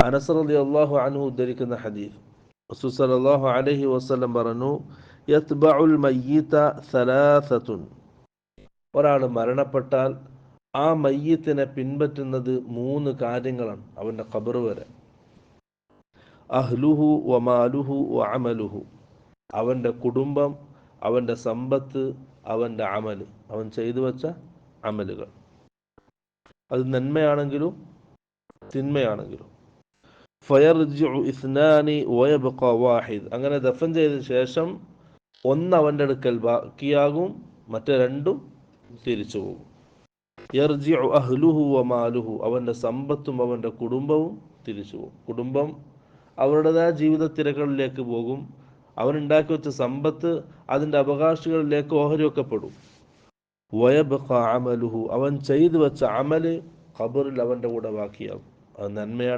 അനസ് റളിയല്ലാഹു അൻഹു ഉദ്ധരിക്കുന്ന ഹദീസ്, റസൂൽ സല്ലല്ലാഹു അലൈഹി വസല്ലം പറഞ്ഞു, യത്ബഉൽ മയ്യിത സലാസത്തുൻ, ഒരാൾ മരണപ്പെട്ടാൽ ആ മയ്യത്തിനെ പിൻപറ്റുന്നത് 3 കാര്യങ്ങളാണ് അവൻ്റെ ഖബർ വരെ. അഹ്ലുഹു വമാലുഹു വഅമലുഹു, അവൻ്റെ കുടുംബം, അവൻ്റെ സമ്പത്ത്, അവൻ്റെ അമല്, അവൻ ചെയ്തു വെച്ച അമലുകൾ, അത് നന്മയാണെങ്കിലും തിന്മയാണെങ്കിലും. ഫയർജിഉ ഇസ്നാനി വയബ്ഖ വാഹിദ്, അങ്ങനെ ദഫൻ ചെയ്ത ശേഷം ഒന്ന് അവൻ്റെ അടുക്കൽ ബാക്കിയാകും, മറ്റേ 2 തിരിച്ചു പോകും. യർജിഉ അഹ്ലുഹു വമാലുഹു, അവൻ്റെ സമ്പത്തും അവൻ്റെ കുടുംബവും തിരിച്ചു പോകും. കുടുംബം അവരുടേതായ ജീവിത തിരക്കുകളിലേക്ക് പോകും. അവനുണ്ടാക്കി വെച്ച സമ്പത്ത് അതിൻ്റെ അവകാശികളിലേക്ക് ഓഹരി വെക്കപ്പെടും. വയബ്ഖ അമലുഹു, അവൻ ചെയ്തു വെച്ച അമല് ഖബറിൽ അവൻ്റെ കൂടെ ബാക്കിയാകും. അത് നന്മയാണ്.